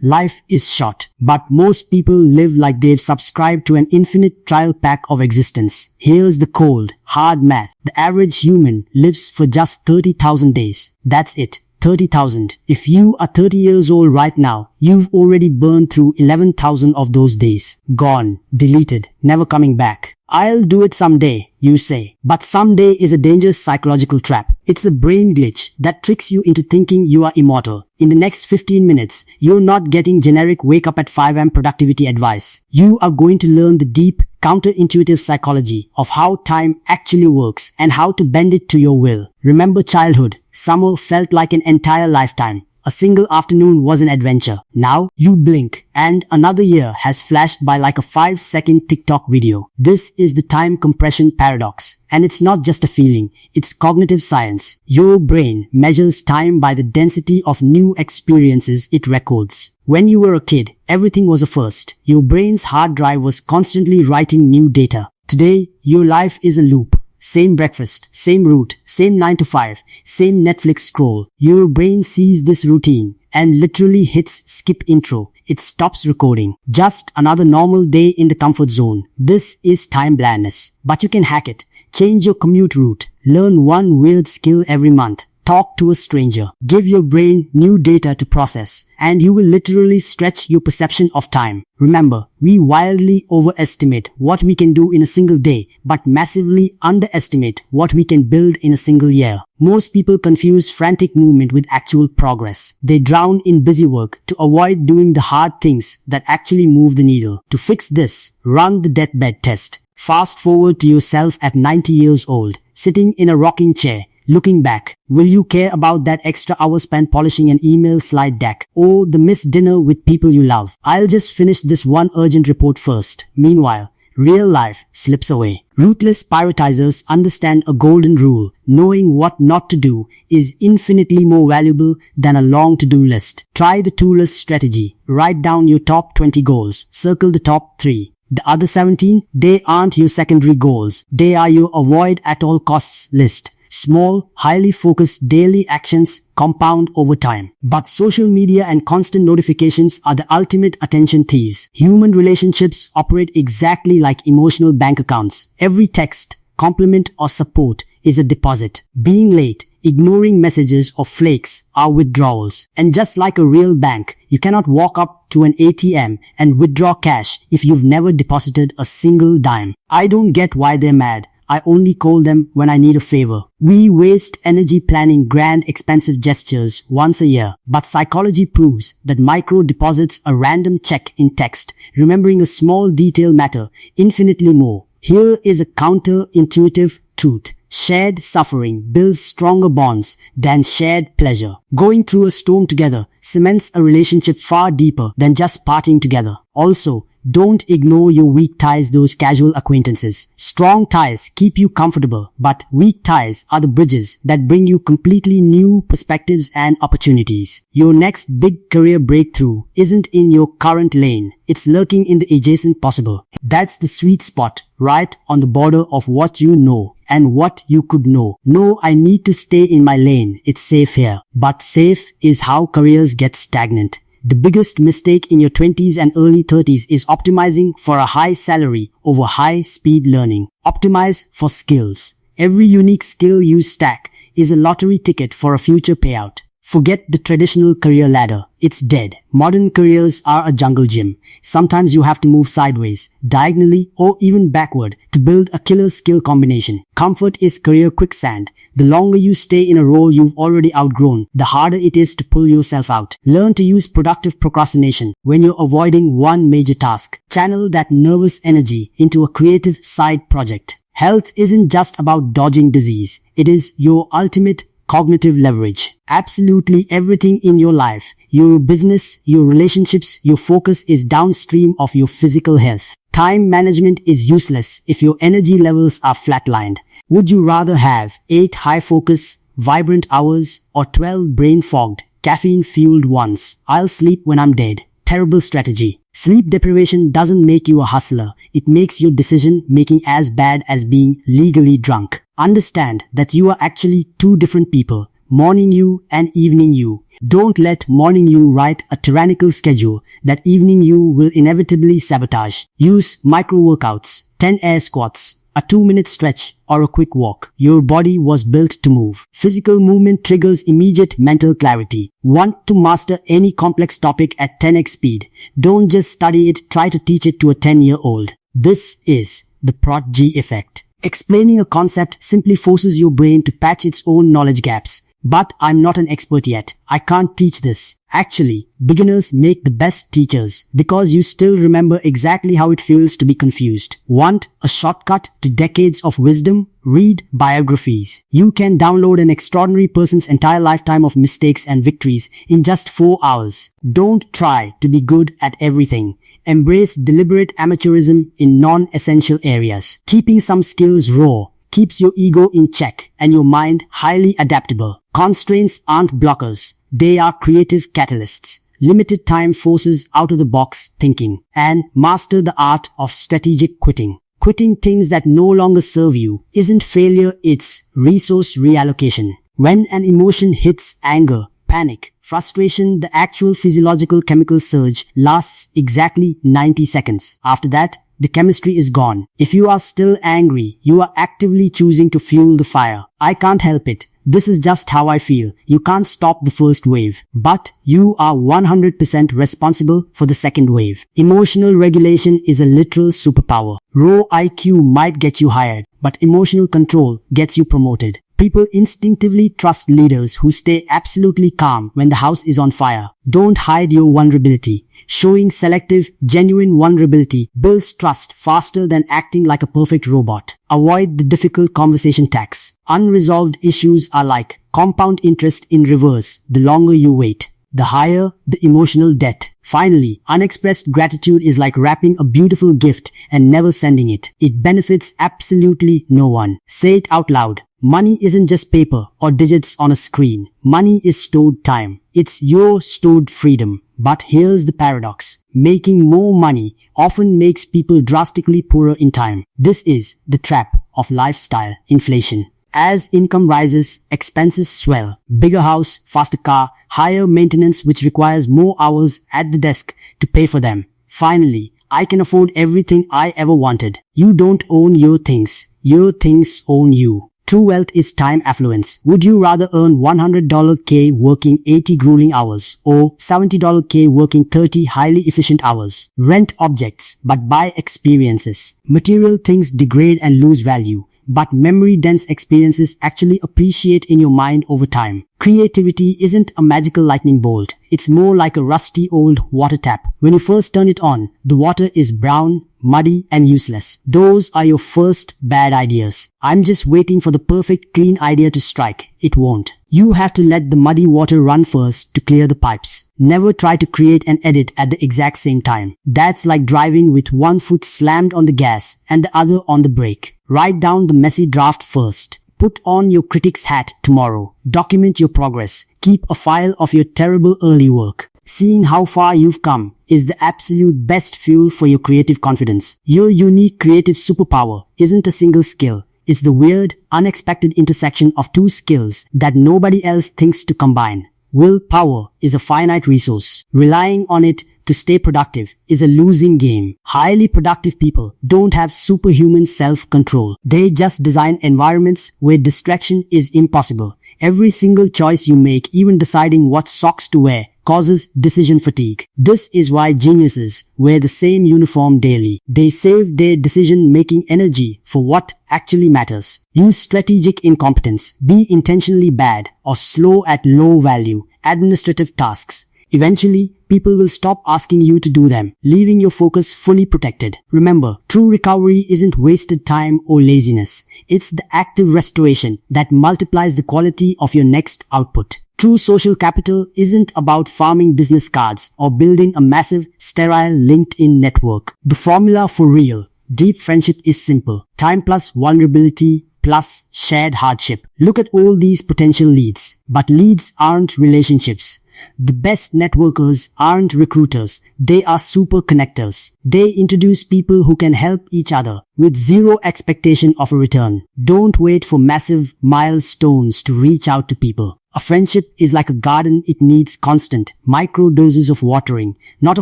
Life is short, but most people live like they've subscribed to an infinite trial pack of existence. Here's the cold, hard math. The average human lives for just 30,000 days. That's it. 30,000. If you are 30 years old right now, you've already burned through 11,000 of those days. Gone. Deleted. Never coming back. I'll do it someday, you say. But someday is a dangerous psychological trap. It's a brain glitch that tricks you into thinking you are immortal. In the next 15 minutes, you're not getting generic wake up at 5 am productivity advice. You are going to learn the deep, counterintuitive psychology of how time actually works and how to bend it to your will. Remember childhood. Summer felt like an entire lifetime. A single afternoon was an adventure. Now, you blink, and another year has flashed by like a 5-second TikTok video. This is the time compression paradox. And it's not just a feeling, it's cognitive science. Your brain measures time by the density of new experiences it records. When you were a kid, everything was a first. Your brain's hard drive was constantly writing new data. Today, your life is a loop. Same breakfast, same route, same 9 to 5, same Netflix scroll. Your brain sees this routine and literally hits skip intro. It stops recording. Just another normal day in the comfort zone. This is time blindness. But you can hack it. Change your commute route. Learn one weird skill every month. Talk to a stranger. Give your brain new data to process, and you will literally stretch your perception of time. Remember, we wildly overestimate what we can do in a single day, but massively underestimate what we can build in a single year. Most people confuse frantic movement with actual progress. They drown in busy work to avoid doing the hard things that actually move the needle. To fix this, run the Deathbed test. Fast forward to yourself at 90 years old, sitting in a rocking chair. Looking back, will you care about that extra hour spent polishing an email slide deck or the missed dinner with people you love? I'll just finish this one urgent report first. Meanwhile, real life slips away. Ruthless prioritizers understand a golden rule. Knowing what not to do is infinitely more valuable than a long to-do list. Try the two-list strategy. Write down your top 20 goals. Circle the top 3. The other 17, they aren't your secondary goals. They are your avoid at all costs list. Small, highly focused daily actions compound over time. But social media and constant notifications are the ultimate attention thieves. Human relationships operate exactly like emotional bank accounts. Every text, compliment or support is a deposit. Being late, ignoring messages or flakes are withdrawals. And just like a real bank, you cannot walk up to an ATM and withdraw cash if you've never deposited a single dime. I don't get why they're mad. I only call them when I need a favor. We waste energy planning grand expensive gestures once a year, but psychology proves that micro deposits a random check in text, remembering a small detail matter infinitely more. Here is a counterintuitive truth. Shared suffering builds stronger bonds than shared pleasure. Going through a storm together cements a relationship far deeper than just partying together. Also, don't ignore your weak ties, those casual acquaintances. Strong ties keep you comfortable, but weak ties are the bridges that bring you completely new perspectives and opportunities. Your next big career breakthrough isn't in your current lane. It's lurking in the adjacent possible. That's the sweet spot, right on the border of what you know and what you could know. No, I need to stay in my lane. It's safe here. But safe is how careers get stagnant. The biggest mistake in your 20s and early 30s is optimizing for a high salary over high-speed learning. Optimize for skills. Every unique skill you stack is a lottery ticket for a future payout. Forget the traditional career ladder. It's dead. Modern careers are a jungle gym. Sometimes you have to move sideways, diagonally, or even backward to build a killer skill combination. Comfort is career quicksand. The longer you stay in a role you've already outgrown, the harder it is to pull yourself out. Learn to use productive procrastination when you're avoiding one major task. Channel that nervous energy into a creative side project. Health isn't just about dodging disease. It is your ultimate cognitive leverage. Absolutely everything in your life, your business, your relationships, your focus is downstream of your physical health. Time management is useless if your energy levels are flatlined. Would you rather have 8 high-focus, vibrant hours or 12 brain-fogged, caffeine-fueled ones? I'll sleep when I'm dead. Terrible strategy. Sleep deprivation doesn't make you a hustler. It makes your decision-making as bad as being legally drunk. Understand that you are actually two different people. Morning you and evening you. Don't let morning you write a tyrannical schedule that evening you will inevitably sabotage. Use micro workouts, 10 air squats, a 2-minute stretch, or a quick walk. Your body was built to move. Physical movement triggers immediate mental clarity. Want to master any complex topic at 10x speed? Don't just study it, try to teach it to a 10-year-old. This is the Protégé effect. Explaining a concept simply forces your brain to patch its own knowledge gaps. But I'm not an expert yet. I can't teach this. Actually, beginners make the best teachers because you still remember exactly how it feels to be confused. Want a shortcut to decades of wisdom? Read biographies. You can download an extraordinary person's entire lifetime of mistakes and victories in just 4 hours. Don't try to be good at everything. Embrace deliberate amateurism in non-essential areas. Keeping some skills raw keeps your ego in check and your mind highly adaptable. Constraints aren't blockers. They are creative catalysts. Limited time forces out-of-the-box thinking. And master the art of strategic quitting. Quitting things that no longer serve you isn't failure, it's resource reallocation. When an emotion hits anger, panic, frustration, the actual physiological chemical surge lasts exactly 90 seconds. After that, the chemistry is gone. If you are still angry, you are actively choosing to fuel the fire. I can't help it. This is just how I feel. You can't stop the first wave, but you are 100% responsible for the second wave. Emotional regulation is a literal superpower. Raw IQ might get you hired, but emotional control gets you promoted. People instinctively trust leaders who stay absolutely calm when the house is on fire. Don't hide your vulnerability. Showing selective, genuine vulnerability builds trust faster than acting like a perfect robot. Avoid the difficult conversation tax. Unresolved issues are like compound interest in reverse. The longer you wait, the higher the emotional debt. Finally, unexpressed gratitude is like wrapping a beautiful gift and never sending it. It benefits absolutely no one. Say it out loud. Money isn't just paper or digits on a screen. Money is stored time. It's your stored freedom. But here's the paradox. Making more money often makes people drastically poorer in time. This is the trap of lifestyle inflation. As income rises, expenses swell. Bigger house, faster car, higher maintenance which requires more hours at the desk to pay for them. Finally, I can afford everything I ever wanted. You don't own your things. Your things own you. True wealth is time affluence. Would you rather earn $100K working 80 grueling hours or $70K working 30 highly efficient hours? Rent objects, but buy experiences. Material things degrade and lose value, but memory-dense experiences actually appreciate in your mind over time. Creativity isn't a magical lightning bolt. It's more like a rusty old water tap. When you first turn it on, the water is brown, muddy, and useless. Those are your first bad ideas. I'm just waiting for the perfect clean idea to strike. It won't. You have to let the muddy water run first to clear the pipes. Never try to create and edit at the exact same time. That's like driving with one foot slammed on the gas and the other on the brake. Write down the messy draft first. Put on your critic's hat tomorrow. Document your progress. Keep a file of your terrible early work. Seeing how far you've come is the absolute best fuel for your creative confidence. Your unique creative superpower isn't a single skill. It's the weird, unexpected intersection of two skills that nobody else thinks to combine. Willpower is a finite resource. Relying on it to stay productive is a losing game. Highly productive people don't have superhuman self-control. They just design environments where distraction is impossible. Every single choice you make, even deciding what socks to wear, causes decision fatigue. This is why geniuses wear the same uniform daily. They save their decision-making energy for what actually matters. Use strategic incompetence. Be intentionally bad or slow at low-value administrative tasks. Eventually, people will stop asking you to do them, leaving your focus fully protected. Remember, true recovery isn't wasted time or laziness. It's the active restoration that multiplies the quality of your next output. True social capital isn't about farming business cards or building a massive, sterile LinkedIn network. The formula for real, deep friendship is simple. Time plus vulnerability plus shared hardship. Look at all these potential leads. But leads aren't relationships. The best networkers aren't recruiters, they are super connectors. They introduce people who can help each other with zero expectation of a return. Don't wait for massive milestones to reach out to people. A friendship is like a garden. It needs constant, micro doses of watering, not a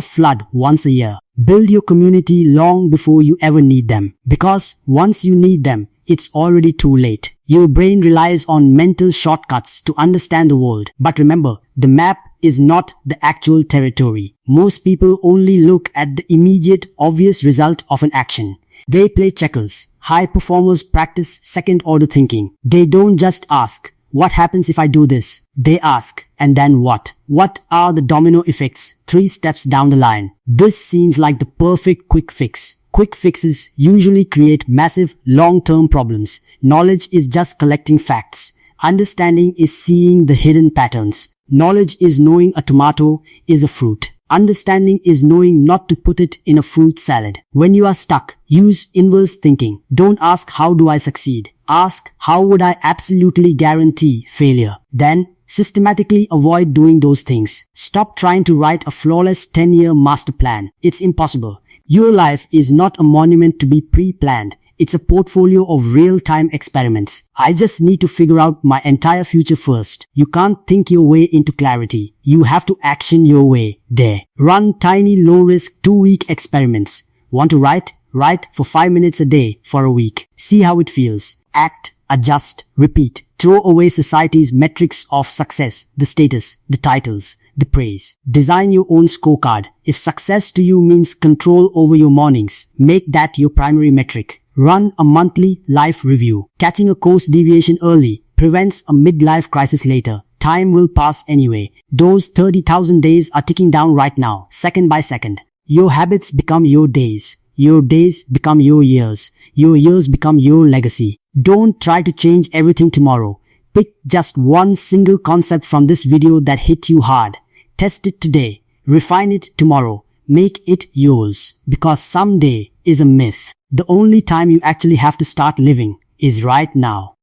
flood once a year. Build your community long before you ever need them. Because once you need them, it's already too late. Your brain relies on mental shortcuts to understand the world. But remember, the map is not the actual territory. Most people only look at the immediate, obvious result of an action. They play checkers. High performers practice second-order thinking. They don't just ask, what happens if I do this? They ask, and then what? What are the domino effects 3 steps down the line? This seems like the perfect quick fix. Quick fixes usually create massive long-term problems. Knowledge is just collecting facts. Understanding is seeing the hidden patterns. Knowledge is knowing a tomato is a fruit. Understanding is knowing not to put it in a fruit salad. When you are stuck, use inverse thinking. Don't ask how do I succeed. Ask how would I absolutely guarantee failure. Then, systematically avoid doing those things. Stop trying to write a flawless 10-year master plan. It's impossible. Your life is not a monument to be pre-planned. It's a portfolio of real-time experiments. I just need to figure out my entire future first. You can't think your way into clarity. You have to action your way there. Run tiny low-risk 2-week experiments. Want to write? Write for 5 minutes a day for a week. See how it feels. Act, adjust, repeat. Throw away society's metrics of success, the status, the titles, the praise. Design your own scorecard. If success to you means control over your mornings, make that your primary metric. Run a monthly life review. Catching a course deviation early prevents a midlife crisis later. Time will pass anyway. Those 30,000 days are ticking down right now, second by second. Your habits become your days. Your days become your years. Your years become your legacy. Don't try to change everything tomorrow. Pick just one single concept from this video that hit you hard. Test it today. Refine it tomorrow. Make it yours. Because someday is a myth. The only time you actually have to start living is right now.